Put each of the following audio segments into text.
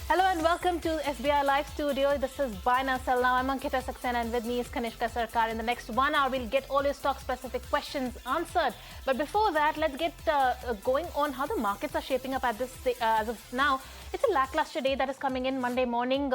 Hello and welcome to SBI Live Studio. This is Buy Now Sell Now. I'm Ankita Saxena and with me is Kanishka Sarkar. In the next 1 hour, we'll get all your stock-specific questions answered. But before that, let's get going on how the markets are shaping up at this as of now. It's a lackluster day that is coming in Monday morning.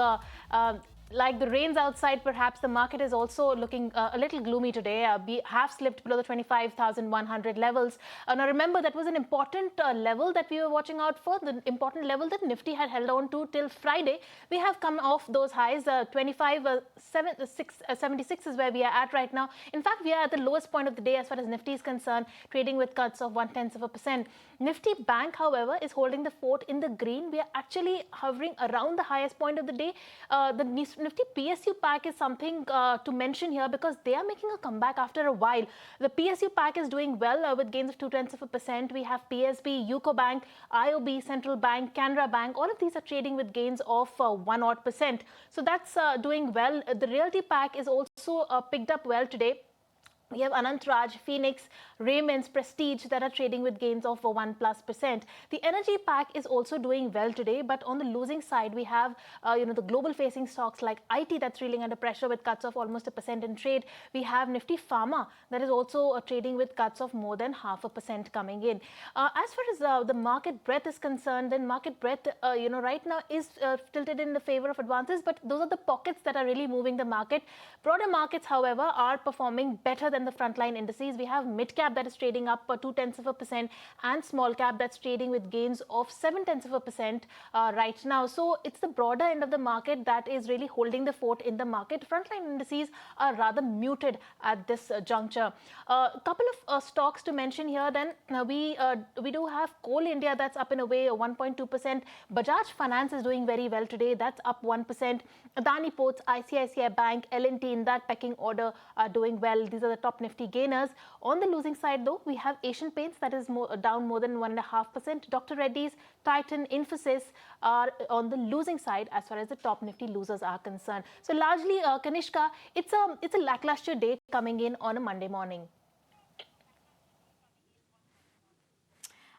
Like the rains outside, perhaps the market is also looking a little gloomy today. We have slipped below the 25,100 levels. Now remember, that was an important level that we were watching out for, the important level that Nifty had held on to till Friday. We have come off those highs. 76 is where we are at right now. In fact, we are at the lowest point of the day as far as Nifty is concerned, trading with cuts of 0.1%. Nifty Bank, however, is holding the fort in the green. We are actually hovering around the highest point of the day. The Nifty PSU pack is something to mention here because they are making a comeback after a while. The PSU pack is doing well with gains of 0.2%. We have PSB, UCO Bank, IOB, Central Bank, Canara Bank. All of these are trading with gains of 1%. So that's doing well. The Realty pack is also picked up well today. We have Anant Raj, Phoenix, Raymond's, Prestige that are trading with gains of 1+%. The energy pack is also doing well today, but on the losing side, we have the global-facing stocks like IT that's reeling under pressure with cuts of almost 1% in trade. We have Nifty Pharma that is also trading with cuts of more than 0.5% coming in. As far as the market breadth is concerned, then market breadth, right now is tilted in the favor of advances, but those are the pockets that are really moving the market. Broader markets, however, are performing better than the frontline indices. We have mid cap that is trading up 0.2% and small cap that's trading with gains of 0.7% right now. So it's the broader end of the market that is really holding the fort in the market. Frontline indices are rather muted at this juncture. A couple of stocks to mention here then. We do have Coal India that's up in a way 1.2%. Bajaj Finance is doing very well today. That's up 1%. Adani Ports, ICICI Bank, L&T in that pecking order are doing well. These are the top Nifty gainers. On the losing side, though, we have Asian Paints that is down more than 1.5%. Dr. Reddy's, Titan, Infosys are on the losing side as far as the top Nifty losers are concerned. So largely, Kanishka, it's a lackluster day coming in on a Monday morning.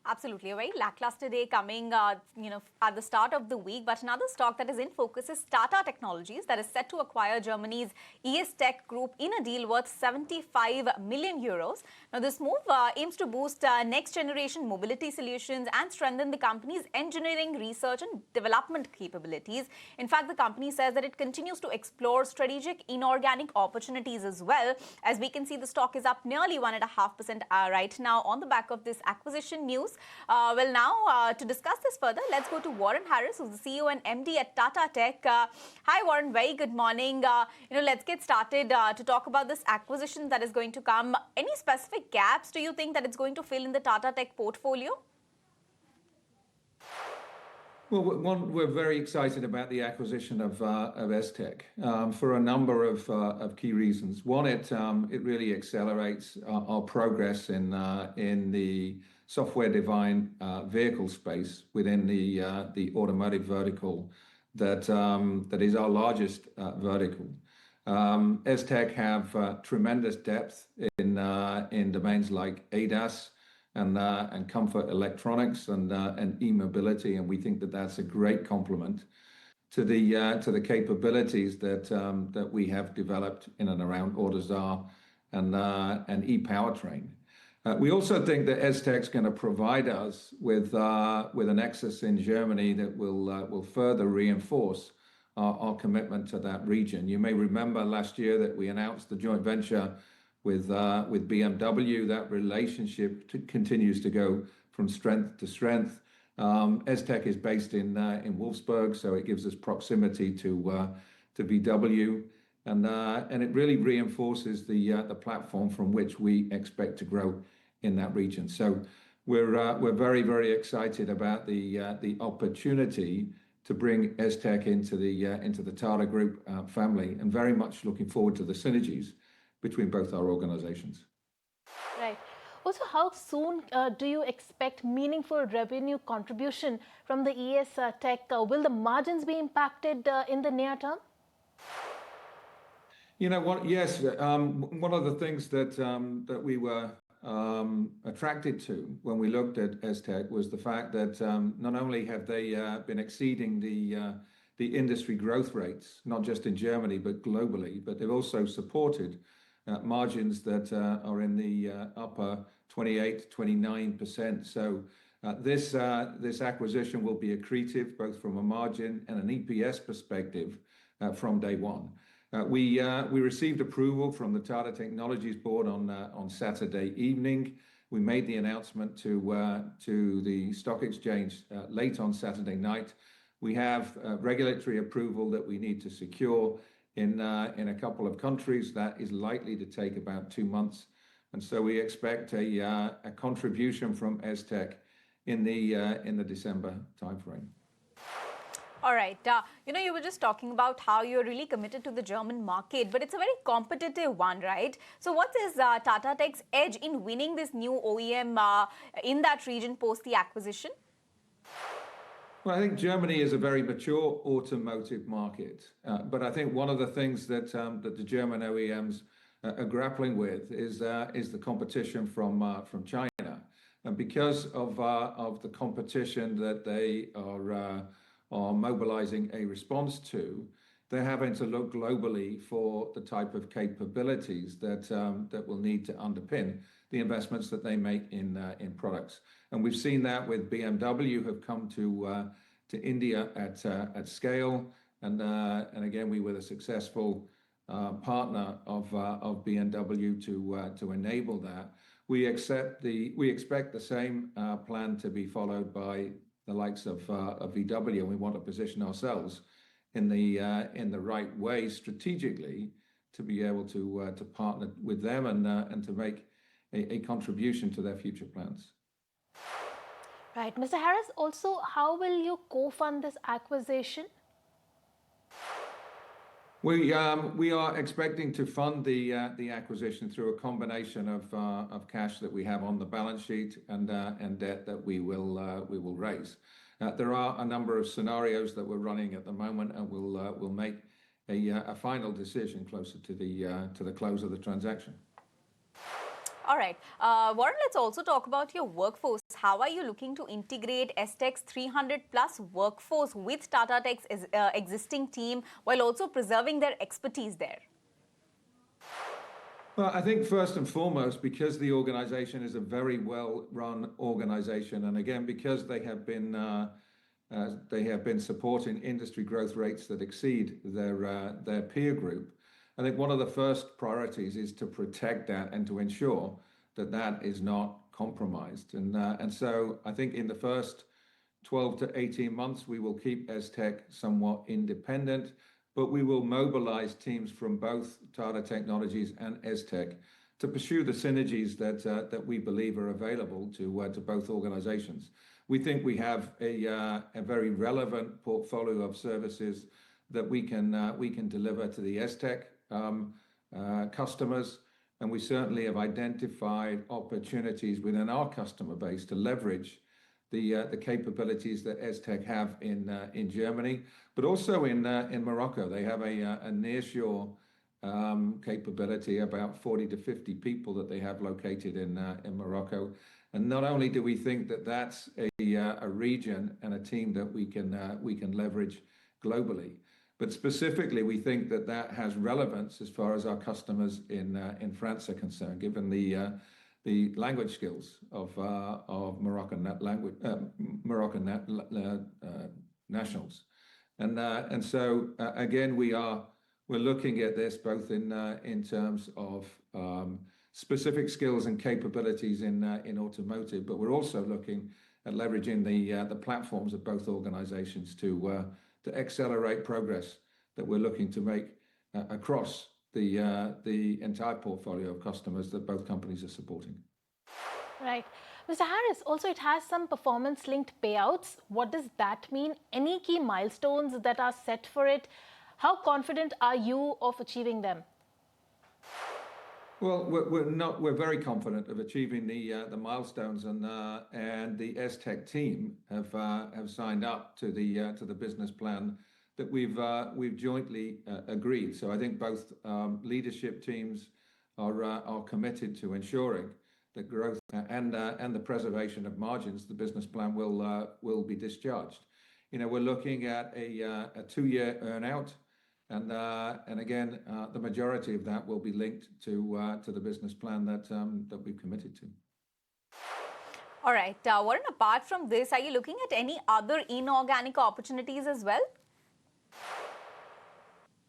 Absolutely, a very lackluster day coming, at the start of the week. But another stock that is in focus is Tata Technologies, that is set to acquire Germany's ES Tech Group in a deal worth 75 million euros. Now, this move aims to boost next-generation mobility solutions and strengthen the company's engineering, research, and development capabilities. In fact, the company says that it continues to explore strategic inorganic opportunities as well. As we can see, the stock is up nearly 1.5% right now on the back of this acquisition news. Now, to discuss this further, let's go to Warren Harris, who's the CEO and MD at Tata Tech. Hi, Warren. Very good morning. Let's get started to talk about this acquisition that is going to come. Any specific gaps do you think that it's going to fill in the Tata Tech portfolio? Well, one, we're very excited about the acquisition of STech for a number of key reasons. One, it really accelerates our progress in the software-defined vehicle space within the automotive vertical that is our largest vertical. STech have tremendous depth in domains like ADAS and comfort electronics and e-mobility, and we think that that's a great complement to the capabilities that we have developed in and around AutoSAR and e-powertrain. We also think that STech's going to provide us with a nexus in Germany that will further reinforce our commitment to that region. You may remember last year that we announced the joint venture with BMW. That relationship continues to go from strength to strength. STech is based in Wolfsburg, so it gives us proximity to VW, and it really reinforces the platform from which we expect to grow in that region. So we're very, very excited about the opportunity to bring STech into the Tata Group family, and very much looking forward to the synergies between both our organizations. Right. Also, how soon do you expect meaningful revenue contribution from the ES Tech? Will the margins be impacted in the near term? You know what? Yes. One of the things that we were attracted to when we looked at ESTEC was the fact that not only have they been exceeding the industry growth rates, not just in Germany but globally, but they've also supported margins that are in the upper 28, 29%. So this acquisition will be accretive both from a margin and an EPS perspective from day one. We received approval from the Tata Technologies board on Saturday evening. We made the announcement to the stock exchange late on Saturday night. We have regulatory approval that we need to secure in a couple of countries. That is likely to take about 2 months, and so we expect a contribution from ESTEC in the December timeframe. All right. You were just talking about how you're really committed to the German market, but it's a very competitive one, right? So what is Tata Tech's edge in winning this new OEM in that region post the acquisition? Well, I think Germany is a very mature automotive market, but I think one of the things that the German OEMs are grappling with is the competition from China, and because of the competition that they are mobilizing a response to, they're having to look globally for the type of capabilities that will need to underpin the investments that they make in products. And we've seen that with BMW have come to India at scale, and again we were the successful partner of BMW to enable that. We expect the same plan to be followed by the likes of VW, and we want to position ourselves in the right way strategically to be able to partner with them and to make a contribution to their future plans. Right. Mr. Harris, also, how will you co-fund this acquisition? We are expecting to fund the acquisition through a combination of cash that we have on the balance sheet and debt that we will raise. There are a number of scenarios that we're running at the moment, and we'll make a final decision closer to the close of the transaction. All right. Warren, let's also talk about your workforce. How are you looking to integrate ESTEC's 300 plus workforce with Tata Tech's existing team while also preserving their expertise there? Well, I think first and foremost, because the organization is a very well-run organization, and again, because they have been supporting industry growth rates that exceed their peer group, I think one of the first priorities is to protect that and to ensure that that is not compromised. And so I think in the first 12 to 18 months, we will keep ESTEC somewhat independent, but we will mobilize teams from both Tata Technologies and ESTEC to pursue the synergies that we believe are available to both organizations. We think we have a very relevant portfolio of services that we can deliver to the ESTEC customers, and we certainly have identified opportunities within our customer base to leverage the capabilities that ESTEC have in Germany, but also in Morocco. They have a nearshore capability, about 40 to 50 people that they have located in Morocco. And not only do we think that that's a region and a team that we can leverage globally, but specifically, we think that that has relevance as far as our customers in France are concerned, given the language skills of Moroccan nationals. And so again, we're looking at this both in terms of specific skills and capabilities in automotive, but we're also looking at leveraging the platforms of both organizations to accelerate progress that we're looking to make across the entire portfolio of customers that both companies are supporting. Right. Mr. Harris, also it has some performance-linked payouts. What does that mean? Any key milestones that are set for it? How confident are you of achieving them? Well, we're very confident of achieving the milestones, and the ESTEC team have signed up to the business plan that we've jointly agreed. So I think both leadership teams are committed to ensuring the growth and the preservation of margins, the business plan will be discharged. We're looking at a 2-year earnout, and again, the majority of that will be linked to the business plan that we've committed to. All right, Warren, apart from this, are you looking at any other inorganic opportunities as well?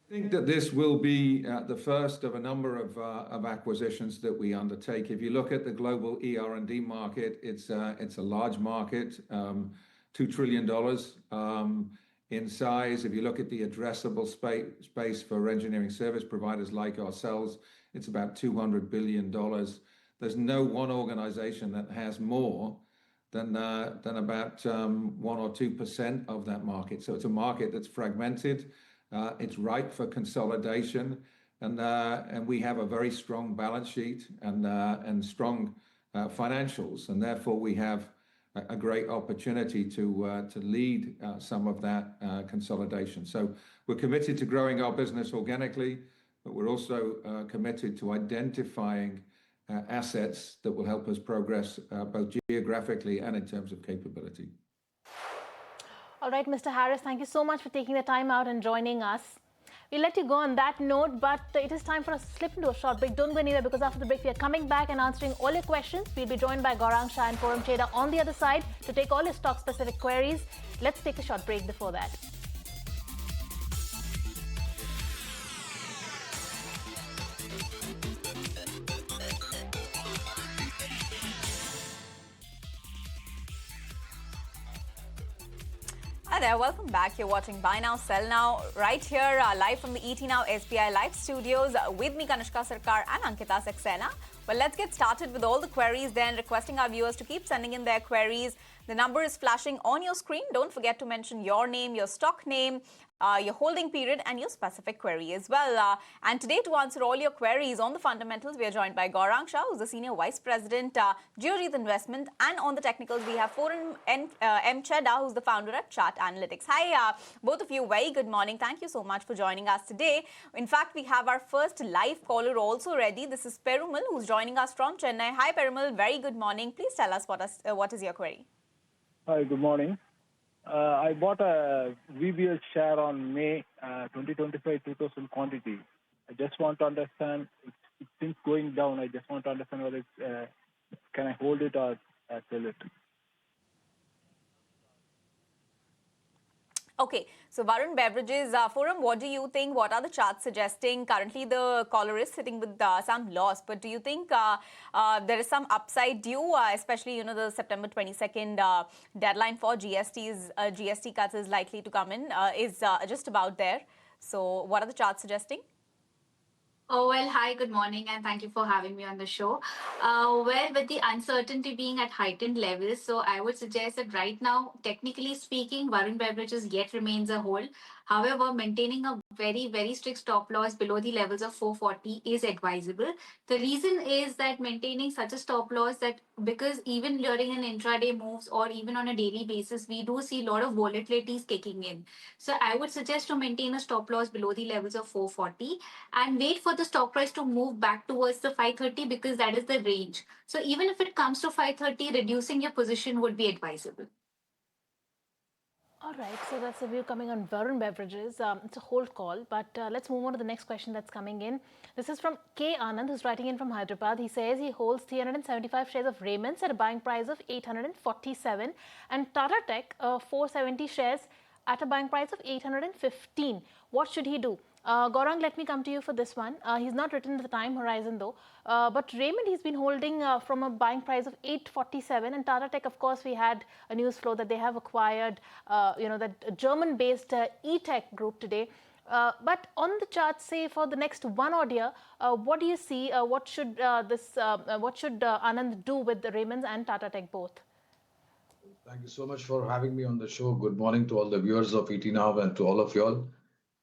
I think that this will be the first of a number of acquisitions that we undertake. If you look at the global ER&D market, it's a large market, $2 trillion in size. If you look at the addressable space for engineering service providers like ourselves, it's about $200 billion. There's no one organization that has more than about 1 or 2% of that market. So it's a market that's fragmented. It's ripe for consolidation, and we have a very strong balance sheet and strong financials, and therefore we have a great opportunity to lead some of that consolidation. So we're committed to growing our business organically, but we're also committed to identifying assets that will help us progress both geographically and in terms of capability. All right, Mr. Harris, thank you so much for taking the time out and joining us. We'll let you go on that note, but it is time for us to slip into a short break. Don't go anywhere, because after the break, we are coming back and answering all your questions. We'll be joined by Gaurang Shah and Forum Trader on the other side to take all your stock-specific queries. Let's take a short break before that. Hi there, welcome back. You're watching Buy Now, Sell Now right here live from the ET Now SBI Live Studios with me, Kanishka Sarkar and Ankita Saxena. Well, let's get started with all the queries then, requesting our viewers to keep sending in their queries. The number is flashing on your screen. Don't forget to mention your name, your stock name, your holding period and your specific query as well. And today, to answer all your queries on the fundamentals, we are joined by Gaurang Shah, who's the Senior Vice President, Geojit Investment. And on the technicals, we have Forum M. Chedda, who's the founder at Chart Analytics. Hi, both of you. Very good morning. Thank you so much for joining us today. In fact, we have our first live caller also ready. This is Perumal, who's joining us from Chennai. Hi, Perumal. Very good morning. Please tell us what is your query. Hi, good morning. I bought a VBL share on May 2025 2000 quantity. I just want to understand, it seems going down. I just want to understand whether it's, can I hold it or sell it? Okay, so Varun Beverages, Forum, what do you think? What are the charts suggesting? Currently, the caller is sitting with some loss, but do you think there is some upside due, especially, the September 22nd deadline for GST cuts is likely to come in, is just about there. So what are the charts suggesting? Oh, well, hi, good morning, and thank you for having me on the show. Well, with the uncertainty being at heightened levels, so I would suggest that right now, technically speaking, Varun Beverages yet remains a hold. However, maintaining a very, very strict stop loss below the levels of 440 is advisable. The reason is that maintaining such a stop loss, that because even during an intraday moves or even on a daily basis, we do see a lot of volatilities kicking in. So I would suggest to maintain a stop loss below the levels of 440 and wait for the stock price to move back towards the 530, because that is the range. So even if it comes to 530, reducing your position would be advisable. All right, so that's the view coming on Varun Beverages. It's a hold call, but let's move on to the next question that's coming in. This is from K. Anand, who's writing in from Hyderabad. He says he holds 375 shares of Raymond's at a buying price of 847 and Tata Tech 470 shares at a buying price of 815. What should he do? Gaurang, let me come to you for this one. He's not written the time horizon though. But Raymond, he's been holding from a buying price of 847, and Tata Tech, of course, we had a news flow that they have acquired, that German-based E-Tech group today. But on the chart, say for the next 1 odd year, what do you see? What should Anand do with the Raymonds and Tata Tech both? Thank you so much for having me on the show. Good morning to all the viewers of ET Now and to all of you all.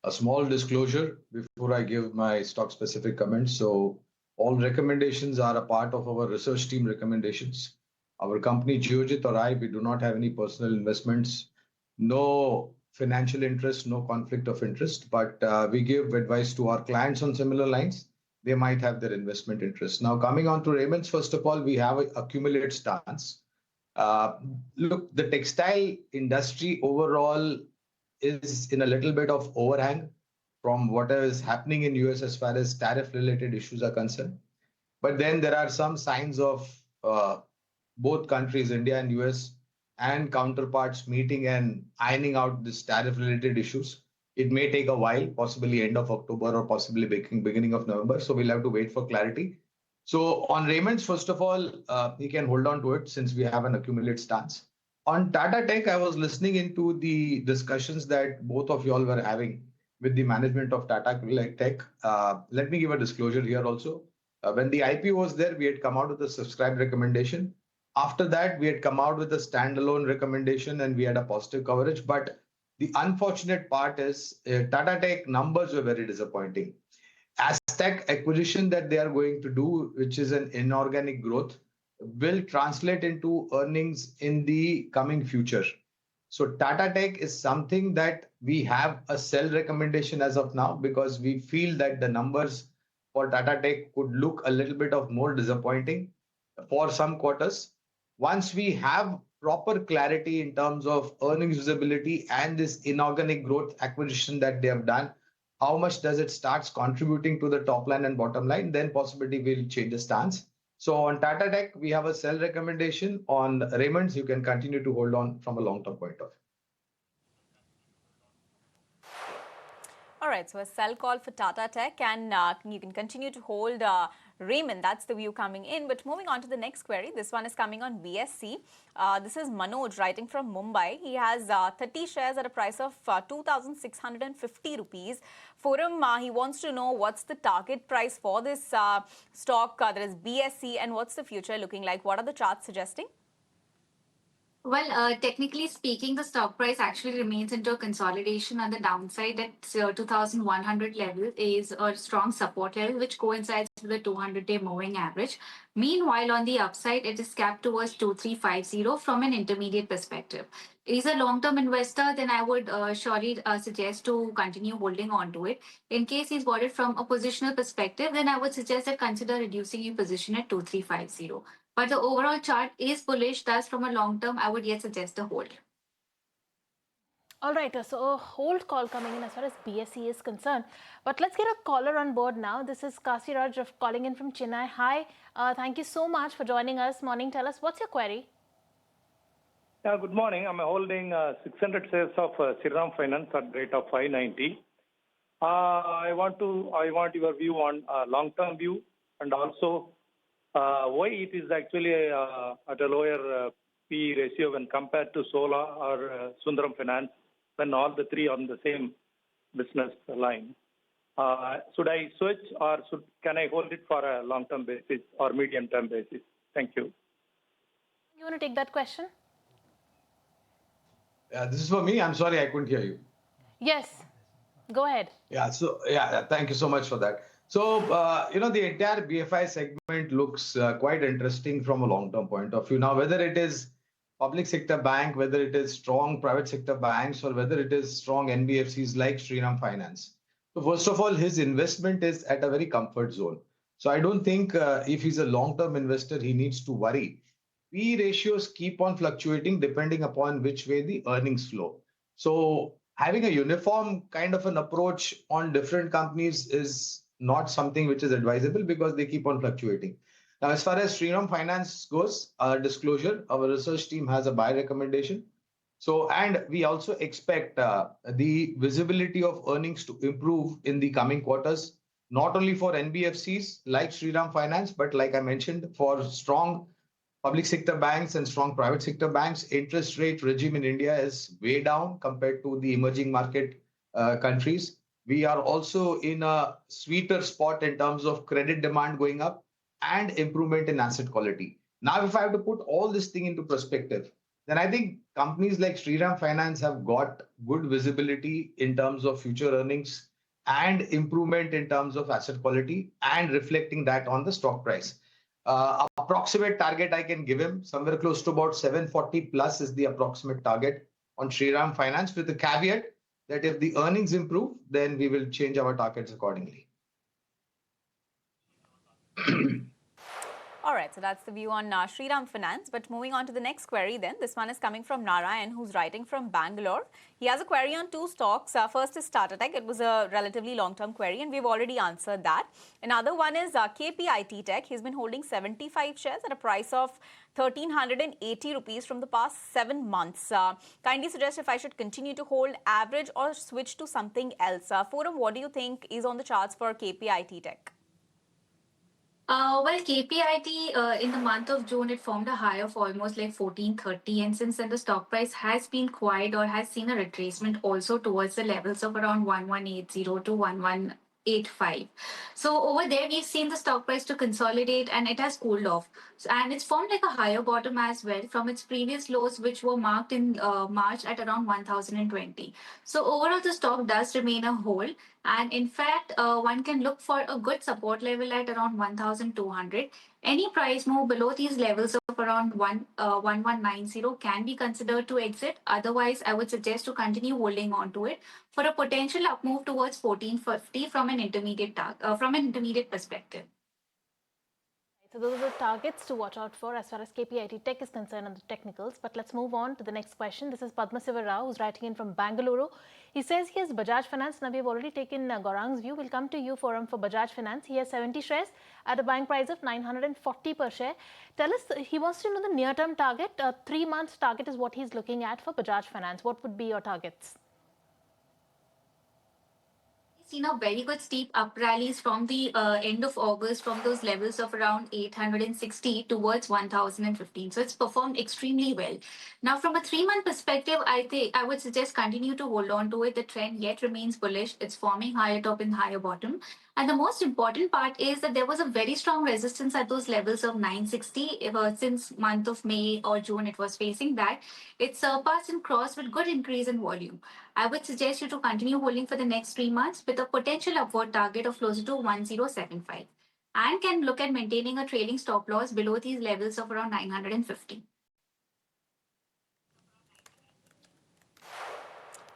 A small disclosure before I give my stock specific comments. So all recommendations are a part of our research team recommendations. Our company Geojit or I, we do not have any personal investments, no financial interest, no conflict of interest, but we give advice to our clients on similar lines. they might have their investment interest. Now, coming on to Raymond's, first of all, we have an accumulate stance. Uh, Look, the textile industry overall is in a little bit of overhang from what is happening in US as far as tariff related issues are concerned. But then there are some signs of both countries, India and US, and counterparts meeting and ironing out this tariff related issues. It may take a while, possibly end of October or possibly beginning of November. So we'll have to wait for clarity. So on Raymond's, first of all, he can hold on to it since we have an accumulate stance. On Tata Tech, I was listening into the discussions that both of you all were having with the management of Tata Tech. Let me give a disclosure here also. When the IPO was there, we had come out with a subscribe recommendation. After that, we had come out with a standalone recommendation and we had a positive coverage. But the unfortunate part is Tata Tech numbers were very disappointing. Aztec acquisition that they are going to do, which is an inorganic growth, will translate into earnings in the coming future. So Tata Tech is something that we have a sell recommendation as of now because we feel that the numbers for Tata Tech could look a little bit of more disappointing for some quarters. Once we have proper clarity in terms of earnings visibility and this inorganic growth acquisition that they have done, how much does it starts contributing to the top line and bottom line, then possibly we'll change the stance. So on Tata Tech, we have a sell recommendation. On Raymond's, you can continue to hold on from a long-term point of view. All right, so a sell call for Tata Tech, and you can continue to hold Raymond. That's the view coming in. But moving on to the next query, this one is coming on BSC. This is Manoj writing from Mumbai. He has 30 shares at a price of 2,650 rupees. For him, he wants to know what's the target price for this stock, that is BSC, and what's the future looking like? What are the charts suggesting? Well, technically speaking, the stock price actually remains into a consolidation on the downside at 2,100 level is a strong support level, which coincides with the 200-day moving average. Meanwhile, on the upside, it is capped towards 2350 from an intermediate perspective. Is a long-term investor, then I would surely suggest to continue holding on to it. In case he's bought it from a positional perspective, then I would suggest that consider reducing your position at 2350. But the overall chart is bullish, thus from a long term, I would yet suggest a hold. All right, so a hold call coming in as far as BSE is concerned. But let's get a caller on board now. This is Kasiraj calling in from Chennai. Hi, thank you so much for joining us. Morning, tell us, what's your query? Yeah, good morning. I'm holding 600 shares of Shriram Finance at rate of 590. I want your view on long-term view and also why it is actually at a lower P ratio when compared to Sola or Sundaram Finance when all the three on the same business line. Should I switch or can I hold it for a long-term basis or medium-term basis? Thank you. You want to take that question? This is for me. I'm sorry, I couldn't hear you. Yes, go ahead. Thank you so much for that. So, the entire BFI segment looks quite interesting from a long-term point of view. Now, whether it is public sector bank, whether it is strong private sector banks, or whether it is strong NBFCs like Shriram Finance. So, first of all, his investment is at a very comfort zone. So, I don't think if he's a long-term investor, he needs to worry. P ratios keep on fluctuating depending upon which way the earnings flow. So, having a uniform kind of an approach on different companies is not something which is advisable because they keep on fluctuating. Now, as far as Shriram Finance goes, disclosure, our research team has a buy recommendation. So, and we also expect the visibility of earnings to improve in the coming quarters, not only for NBFCs like Shriram Finance, but like I mentioned, for strong public sector banks and strong private sector banks. Interest rate regime in India is way down compared to the emerging market countries. We are also in a sweeter spot in terms of credit demand going up and improvement in asset quality. Now, if I have to put all this thing into perspective, then I think companies like Shriram Finance have got good visibility in terms of future earnings and improvement in terms of asset quality and reflecting that on the stock price. Approximate target I can give him somewhere close to about 740 plus is the approximate target on Shriram Finance, with the caveat that if the earnings improve, then we will change our targets accordingly. All right, so that's the view on Shriram Finance. But moving on to the next query then. This one is coming from Narayan, who's writing from Bangalore. He has a query on two stocks. First is Tata Tech. It was a relatively long-term query, and we've already answered that. Another one is KPIT Tech. He's been holding 75 shares at a price of 1,380 rupees from the past 7 months. Kindly suggest if I should continue to hold average or switch to something else. Forum, what do you think is on the charts for KPIT Tech? Well, KPIT in the month of June, it formed a high of almost like 1430. And since then, the stock price has been quiet or has seen a retracement also towards the levels of around 1180 to 1185. So over there, we've seen the stock price to consolidate and it has cooled off. And it's formed like a higher bottom as well from its previous lows, which were marked in March at around 1020. So overall, the stock does remain a hold. And in fact, one can look for a good support level at around 1,200. Any price move below these levels of around 1190 can be considered to exit. Otherwise, I would suggest to continue holding on to it for a potential up move towards 1450 from an intermediate perspective. So those are the targets to watch out for as far as KPIT Tech is concerned on the technicals. But let's move on to the next question. This is Padma Siva Rao, who's writing in from Bangalore. He says he has Bajaj Finance. Now we've already taken Gaurang's view. We'll come to you, Forum, for Bajaj Finance. He has 70 shares at a buying price of 940 per share. Tell us, he wants to know the near-term target. 3-month target is what he's looking at for Bajaj Finance. What would be your targets? Seen a very good steep up rallies from the end of August from those levels of around 860 towards 1015. So it's performed extremely well. Now, from a 3-month perspective, I think I would suggest continue to hold on to it. The trend yet remains bullish. It's forming higher top and higher bottom. And the most important part is that there was a very strong resistance at those levels of 960 since month of May or June. It was facing that. It surpassed and crossed with good increase in volume. I would suggest you to continue holding for the next 3 months with a potential upward target of closer to 1075 and can look at maintaining a trailing stop loss below these levels of around 950.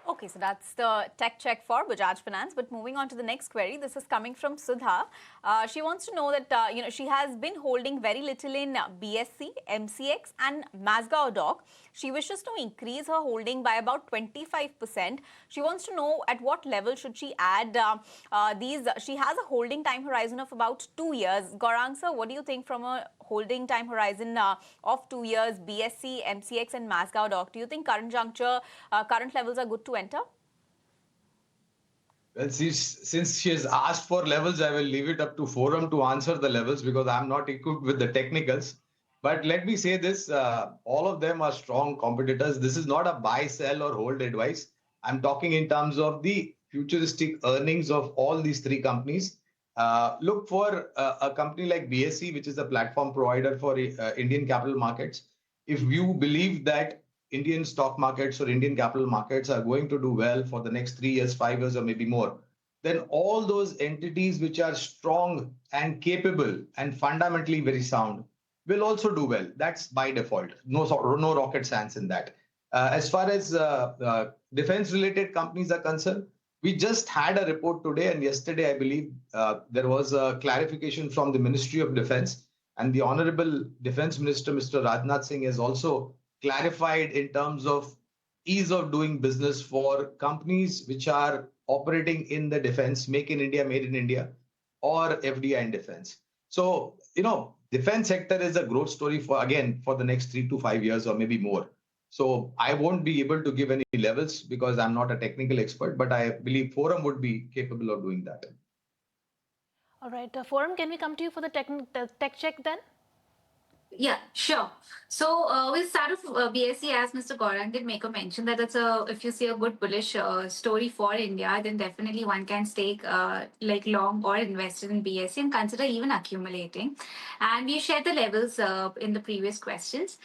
Okay, so that's the tech check for Bajaj Finance. But moving on to the next query, this is coming from Sudha. She wants to know that she has been holding very little in BSC, MCX, and Mazgaon Dock. She wishes to increase her holding by about 25%. She wants to know at what level should she add these. She has a holding time horizon of about 2 years. Gaurang sir, what do you think from a holding time horizon of 2 years, BSC, MCX, and Mazgaon Dock? Do you think current juncture, current levels are good to enter? Well, since she has asked for levels, I will leave it up to Forum to answer the levels because I'm not equipped with the technicals. But let me say this, all of them are strong competitors. This is not a buy, sell or hold advice. I'm talking in terms of the futuristic earnings of all these three companies. Look for a company like BSE, which is a platform provider for Indian capital markets. If you believe that Indian stock markets or Indian capital markets are going to do well for the next 3 years, 5 years, or maybe more, then all those entities which are strong and capable and fundamentally very sound will also do well. That's by default. No rocket science in that. As far as defense-related companies are concerned, we just had a report today and yesterday, I believe, there was a clarification from the Ministry of Defense, and the Honorable Defense Minister, Mr. Rajnath Singh, has also clarified in terms of ease of doing business for companies which are operating in the defense, make in India, made in India, or FDI in defense. So, defense sector is a growth story for the next 3 to 5 years or maybe more. So I won't be able to give any levels because I'm not a technical expert, but I believe Forum would be capable of doing that. All right, Forum, can we come to you for the tech check then? Yeah, sure. So we'll start with BSE, as Mr. Gaurang did make a mention that if you see a good bullish story for India, then definitely one can stake like long or invested in BSE and consider even accumulating. And we shared the levels in the previous questions.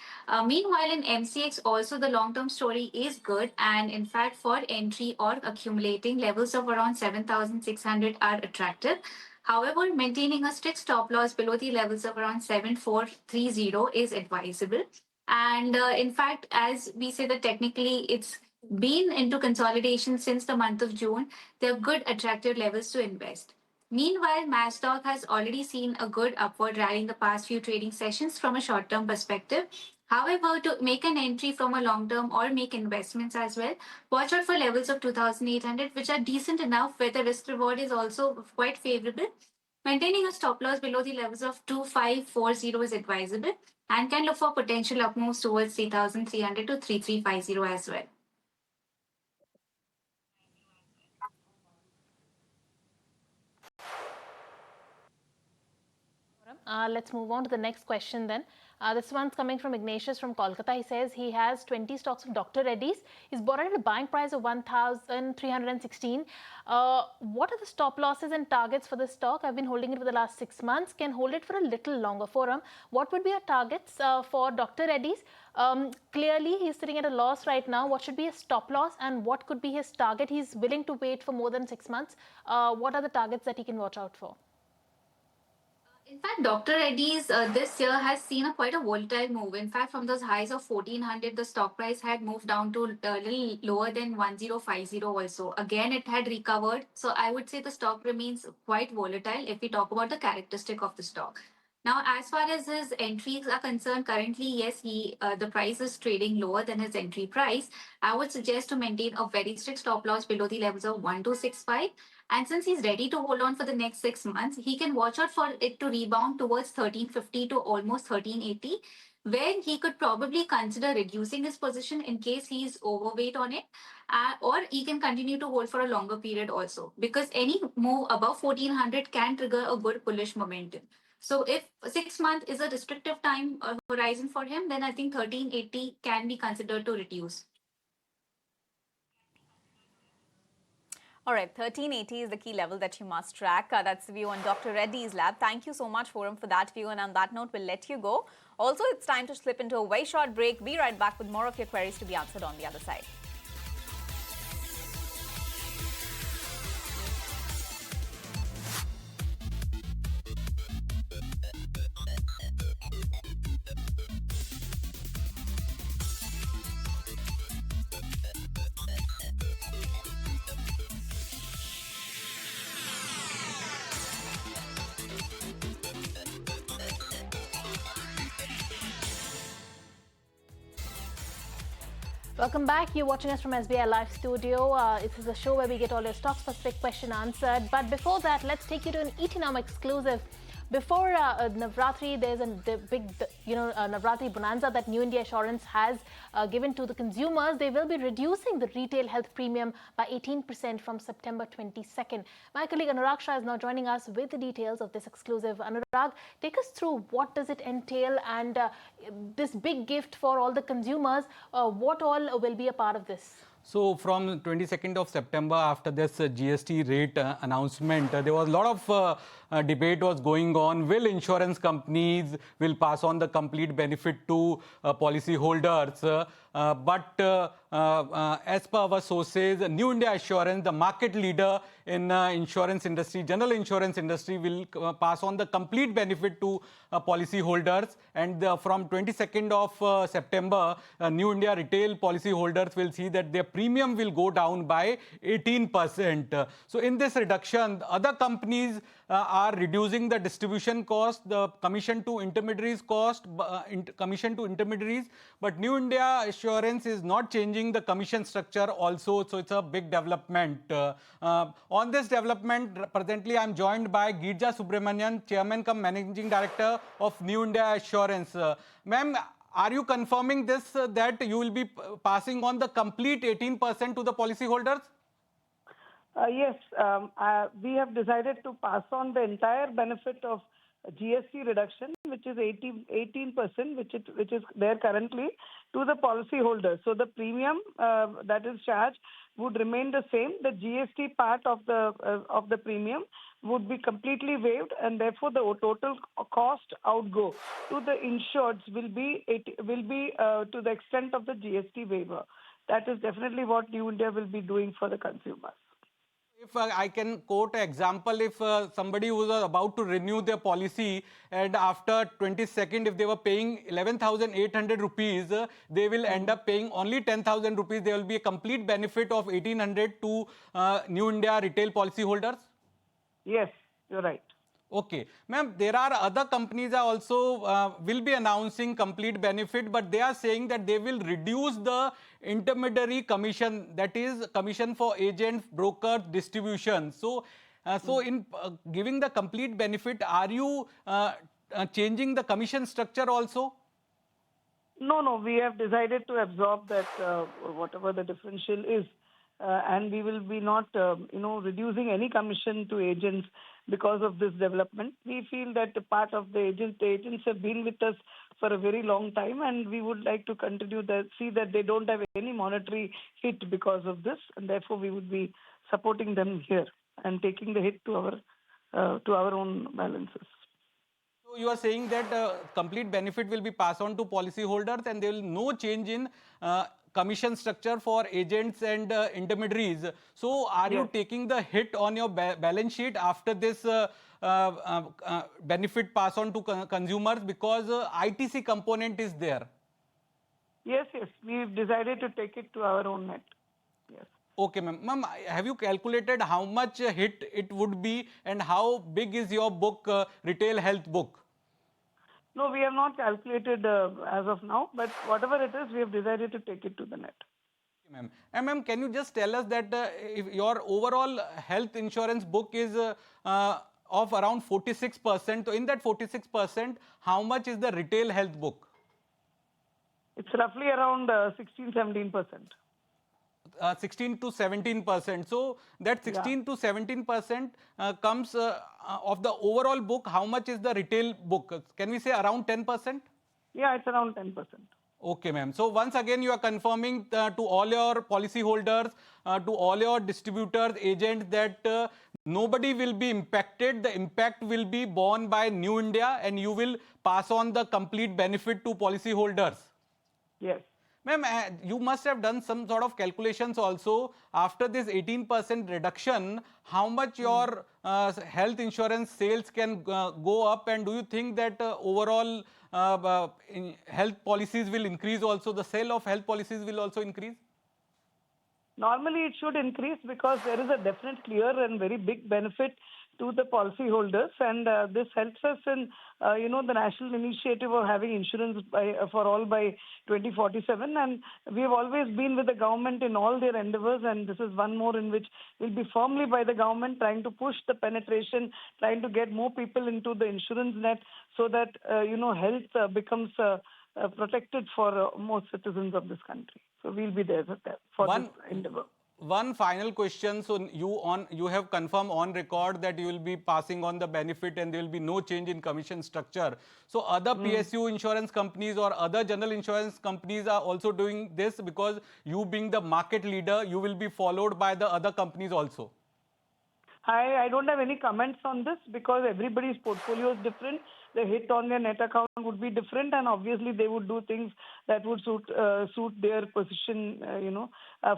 Meanwhile, in MCX, also the long-term story is good. And in fact, for entry or accumulating, levels of around 7,600 are attractive. However, maintaining a strict stop loss below the levels of around 7430 is advisable. And in fact, as we say that technically it's been into consolidation since the month of June, there are good attractive levels to invest. Meanwhile, Nasdaq has already seen a good upward rally in the past few trading sessions from a short-term perspective. However, to make an entry from a long-term or make investments as well, watch out for levels of 2,800, which are decent enough where the risk-reward is also quite favorable. Maintaining a stop loss below the levels of 2,540 is advisable and can look for potential up moves towards 3,300 to 3,350 as well. Let's move on to the next question then. This one's coming from Ignatius from Kolkata. He says he has 20 stocks of Dr. Reddy's. He's bought it at a buying price of 1,316. What are the stop losses and targets for this stock? I've been holding it for the last 6 months. Can hold it for a little longer. Forum, what would be your targets for Dr. Reddy's? Clearly, he's sitting at a loss right now. What should be his stop loss and what could be his target? He's willing to wait for more than 6 months. What are the targets that he can watch out for? In fact, Dr. Reddy's this year has seen quite a volatile move. In fact, from those highs of 1400, the stock price had moved down to a little lower than 1050 also. Again, it had recovered. So I would say the stock remains quite volatile if we talk about the characteristic of the stock. Now, as far as his entries are concerned, currently, yes, the price is trading lower than his entry price. I would suggest to maintain a very strict stop loss below the levels of 1265. And since he's ready to hold on for the next 6 months, he can watch out for it to rebound towards 1350 to almost 1380, where he could probably consider reducing his position in case he's overweight on it, or he can continue to hold for a longer period also, because any move above 1400 can trigger a good bullish momentum. So if 6 months is a restrictive time horizon for him, then I think 1380 can be considered to reduce. All right, 1380 is the key level that you must track. That's the view on Dr. Reddy's lab. Thank you so much, Forum, for that view. And on that note, we'll let you go. Also, it's time to slip into a very short break. Be right back with more of your queries to be answered on the other side. Welcome back. You're watching us from SBI Live Studio. This is a show where we get all your stock-specific question answered. But before that, let's take you to an ET Now exclusive. Before Navratri, there's a big, Navratri bonanza that New India Assurance has given to the consumers. They will be reducing the retail health premium by 18% from September 22nd. My colleague Anurag Shah is now joining us with the details of this exclusive. Anurag, take us through what does it entail and this big gift for all the consumers. What all will be a part of this? So from 22nd of September, after this GST rate announcement, there was a lot of debate was going on. Will insurance companies will pass on the complete benefit to policy holders? But as per our sources, New India Assurance, the market leader in insurance industry, general insurance industry, will pass on the complete benefit to policy holders. And from 22nd of September, New India retail policy holders will see that their premium will go down by 18%. So in this reduction, other companies are reducing the distribution cost, the commission to intermediaries cost, commission to intermediaries. But New India Assurance is not changing the commission structure also. So it's a big development. On this development, presently I'm joined by Girja Subramanian, Chairman cum Managing Director of New India Assurance. Ma'am, are you confirming this, that you will be passing on the complete 18% to the policyholders? Yes, we have decided to pass on the entire benefit of GST reduction, which is 18%, which is there currently, to the policyholders. So the premium that is charged would remain the same. The GST part of the premium would be completely waived, and therefore the total cost outgo to the insureds will be to the extent of the GST waiver. That is definitely what New India will be doing for the consumers. If I can quote an example, if somebody was about to renew their policy and after 22nd, if they were paying 11,800 rupees, they will end up paying only 10,000 rupees. There will be a complete benefit of 1,800 to New India retail policy holders? Yes, You're right. Okay, ma'am, there are other companies are also will be announcing complete benefit, but they are saying that they will reduce the intermediary commission, that is commission for agents, brokers, distribution. So, in giving the complete benefit, are you changing the commission structure also? No, no, we have decided to absorb that whatever the differential is, and we will be not, reducing any commission to agents because of this development. We feel that the part of the agents have been with us for a very long time, and we would like to continue that, see that they don't have any monetary hit because of this, and therefore we would be supporting them here and taking the hit to our own balances. So you are saying that complete benefit will be passed on to policyholders and there will no change in commission structure for agents and intermediaries. So are you taking the hit on your balance sheet after this benefit pass on to consumers because ITC component is there? Yes, we've decided to take it to our own net. Yes. Okay, ma'am. Ma'am, have you calculated how much hit it would be and how big is your book, retail health book? No, we have not calculated as of now, but whatever it is, we have decided to take it to the net. Okay, ma'am. And ma'am, can you just tell us that if your overall health insurance book is of around 46%, so in that 46%, how much is the retail health book? It's roughly around 16-17%. 16 to 17%. So that 16 to 17% comes of the overall book. How much is the retail book? Can we say around 10%? Yeah, it's around 10%. Okay, ma'am. So once again, you are confirming to all your policyholders, to all your distributors, agents that nobody will be impacted. The impact will be borne by New India and you will pass on the complete benefit to policyholders. Yes. Ma'am, you must have done some sort of calculations also. After this 18% reduction, how much your health insurance sales can go up? And do you think that overall health policies will increase also? The sale of health policies will also increase? Normally, it should increase because there is a definite, clear and very big benefit to the policyholders, and this helps us in, the national initiative of having insurance for all by 2047. And we have always been with the government in all their endeavors, and this is one more in which we'll be firmly by the government trying to push the penetration, trying to get more people into the insurance net so that, health becomes protected for most citizens of this country. So we'll be there for this endeavor. One final question. So you have confirmed on record that you will be passing on the benefit and there will be no change in commission structure. So other PSU insurance companies or other general insurance companies are also doing this because you being the market leader, you will be followed by the other companies also. I don't have any comments on this because everybody's portfolio is different. The hit on their net account would be different, and obviously they would do things that would suit their position.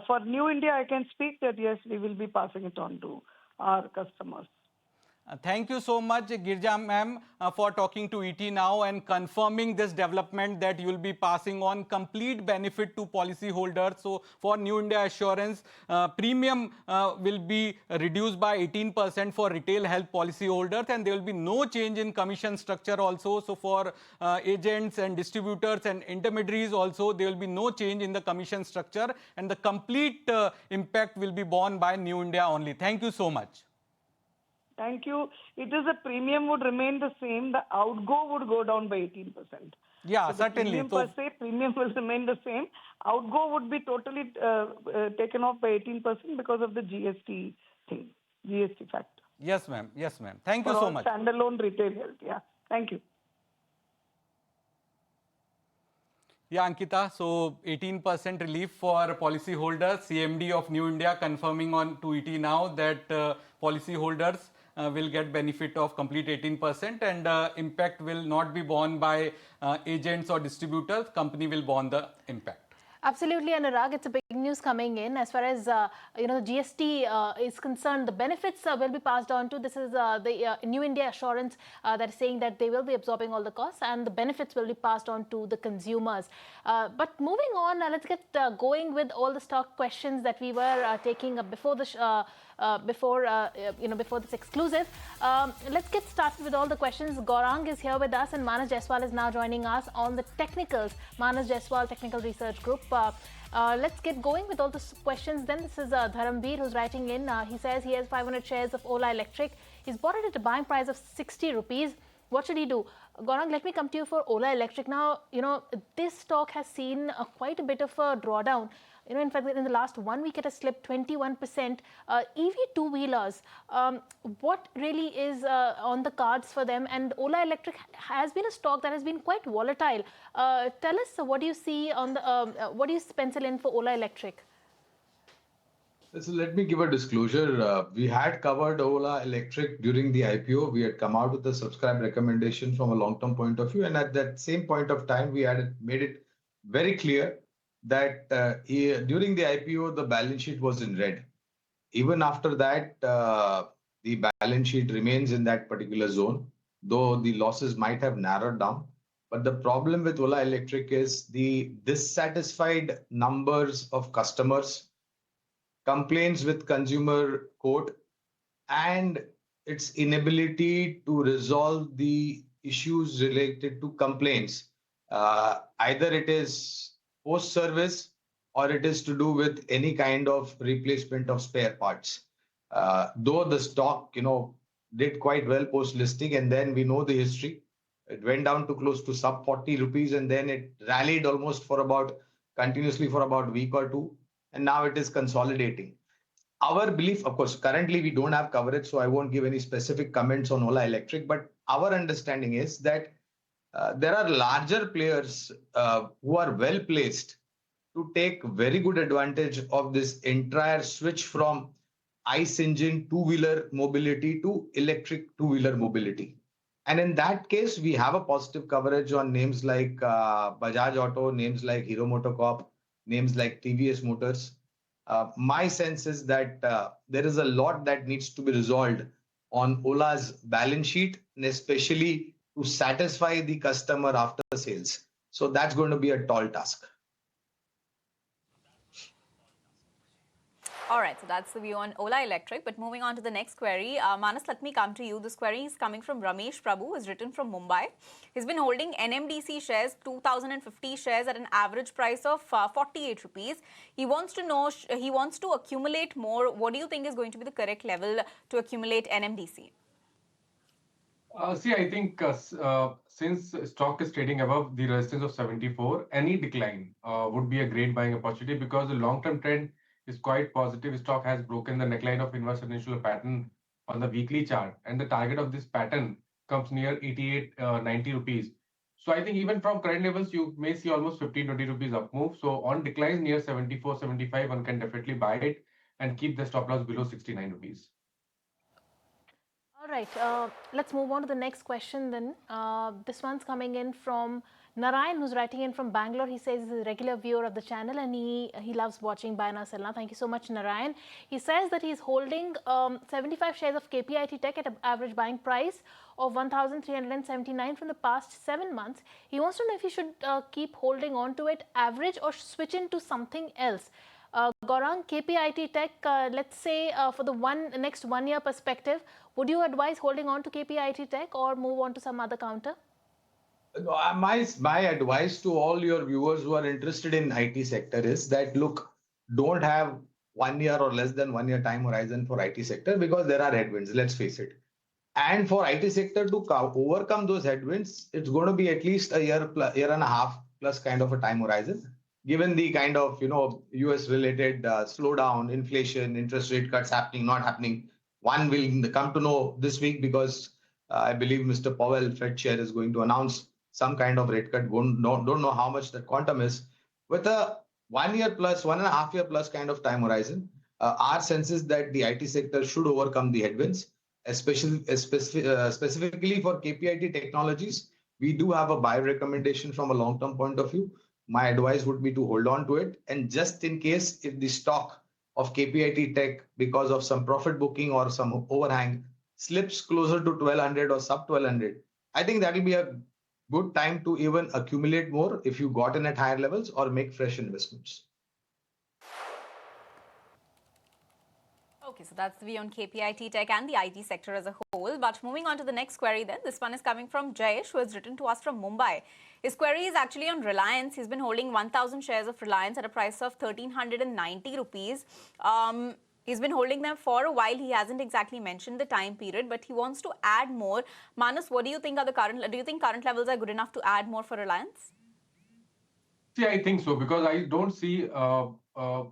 For New India, I can speak that yes, we will be passing it on to our customers. Thank you so much, Girja ma'am, for talking to ET Now and confirming this development that you will be passing on complete benefit to policyholders. So for New India Assurance, premium will be reduced by 18% for retail health policyholders and there will be no change in commission structure also. So for agents and distributors and intermediaries also, there will be no change in the commission structure and the complete impact will be borne by New India only. Thank you so much. Thank you. It is the premium would remain the same. The outgo would go down by 18%. Yeah, so certainly. Premium will remain the same. Outgo would be totally taken off by 18% because of the GST thing, GST factor. Yes, ma'am. Yes, ma'am. Thank you so much. Standalone retail health. Yeah. Thank you. Yeah, Ankita. So 18% relief for policyholders. CMD of New India confirming on to ET Now that policyholders will get benefit of complete 18% and impact will not be borne by agents or distributors. Company will borne the impact. Absolutely, Anurag. It's a big news coming in as far as GST is concerned. The benefits will be passed on to. This is the New India Assurance that is saying that they will be absorbing all the costs and the benefits will be passed on to the consumers. But moving on, let's get going with all the stock questions that we were taking before the before this exclusive. Let's get started with all the questions. Gaurang is here with us and Manas Jaiswal is now joining us on the technicals. Manas Jaiswal Technical Research Group. Let's get going with all the questions then. This is Dharamveer who's writing in. He says he has 500 shares of Ola Electric. He's bought it at a buying price of 60 rupees. What should he do? Gaurang, let me come to you for Ola Electric. Now, this stock has seen quite a bit of a drawdown. In fact, in the last 1 week, it has slipped 21%. EV two-wheelers, what really is on the cards for them? And Ola Electric has been a stock that has been quite volatile. Tell us, what do you see on the, what do you pencil in for Ola Electric? So let me give a disclosure. We had covered Ola Electric during the IPO. We had come out with a subscribe recommendation from a long-term point of view. And at that same point of time, we had made it very clear that during the IPO, the balance sheet was in red. Even after that, the balance sheet remains in that particular zone, though the losses might have narrowed down. But the problem with Ola Electric is the dissatisfied numbers of customers, complaints with consumer court, and its inability to resolve the issues related to complaints. Either it is post-service or it is to do with any kind of replacement of spare parts. Though the stock, did quite well post-listing, and then we know the history. It went down to close to sub 40 rupees, and then it rallied almost continuously for about a week or two, and now it is consolidating. Our belief, of course, currently we don't have coverage, so I won't give any specific comments on Ola Electric, but our understanding is that there are larger players who are well placed to take very good advantage of this entire switch from ICE engine two-wheeler mobility to electric two-wheeler mobility. And in that case, we have a positive coverage on names like Bajaj Auto, names like Hero MotoCorp, names like TVS Motors. My sense is that there is a lot that needs to be resolved on Ola's balance sheet, and especially to satisfy the customer after sales. So that's going to be a tall task. All right, so that's the view on Ola Electric. But moving on to the next query, Manas, let me come to you. This query is coming from Ramesh Prabhu, who is written from Mumbai. He's been holding NMDC shares, 2,050 shares at an average price of 48 rupees. He wants to accumulate more. What do you think is going to be the correct level to accumulate NMDC? See, I think since stock is trading above the resistance of 74, any decline would be a great buying opportunity because the long-term trend is quite positive. Stock has broken the neckline of inverse initial pattern on the weekly chart, and the target of this pattern comes near 88, 90 rupees. So I think even from current levels, you may see almost 15, 20 rupees up move. So on declines near 74, 75, one can definitely buy it and keep the stop loss below 69 rupees. All right, let's move on to the next question then. This one's coming in from Narayan, who's writing in from Bangalore. He says he's a regular viewer of the channel and he loves watching Buy Now Sell Now. Thank you so much, Narayan. He says that he's holding 75 shares of KPIT Tech at an average buying price of 1,379 from the past 7 months. He wants to know if he should keep holding on to it average or switch into something else. Gaurang, KPIT Tech, let's say for the next 1 year perspective, would you advise holding on to KPIT Tech or move on to some other counter? My advice to all your viewers who are interested in IT sector is that, look, don't have 1 year or less than 1 year time horizon for IT sector because there are headwinds, let's face it. And for IT sector to overcome those headwinds, it's going to be at least a year and a half plus kind of a time horizon, given the kind of, US related slowdown, inflation, interest rate cuts happening, not happening. One will come to know this week because I believe Mr. Powell, Fed chair, is going to announce some kind of rate cut. Don't know how much the quantum is. With a 1 year plus, 1.5 year plus kind of time horizon, our sense is that the IT sector should overcome the headwinds, specifically for KPIT Technologies. We do have a buy recommendation from a long-term point of view. my advice would be to hold on to it. And just in case if the stock of KPIT Tech, because of some profit booking or some overhang, slips closer to 1200 or sub 1200, I think that will be a good time to even accumulate more if you got in at higher levels or make fresh investments. Okay, so that's the view on KPIT Tech and the IT sector as a whole. But moving on to the next query then. This one is coming from Jayesh, who has written to us from Mumbai. His query is actually on Reliance. He's been holding 1,000 shares of Reliance at a price of 1,390 rupees. He's been holding them for a while. He hasn't exactly mentioned the time period, but he wants to add more. Manas, what do you think are the do you think current levels are good enough to add more for Reliance? See, I think so because I don't see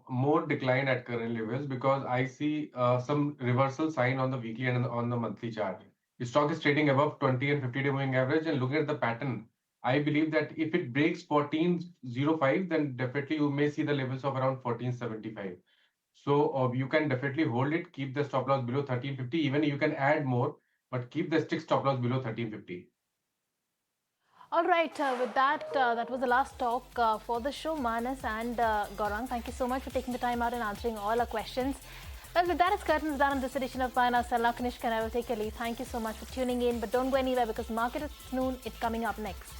more decline at current levels because I see some reversal sign on the weekly and on the monthly chart. The stock is trading above 20 and 50-day moving average, and looking at the pattern, I believe that if it breaks 1405, then definitely you may see the levels of around 1475. So you can definitely hold it, keep the stop loss below 1350. Even you can add more, but keep the strict stop loss below 1350. All right, with that, that was the last talk for the show. Manas and Gaurang, thank you so much for taking the time out and answering all our questions. Well, with that, it's curtains down on this edition of Buy Now Sell Now. Kanishka and I will take your leave. Thank you so much for tuning in, but don't go anywhere because Market at Noon is coming up next.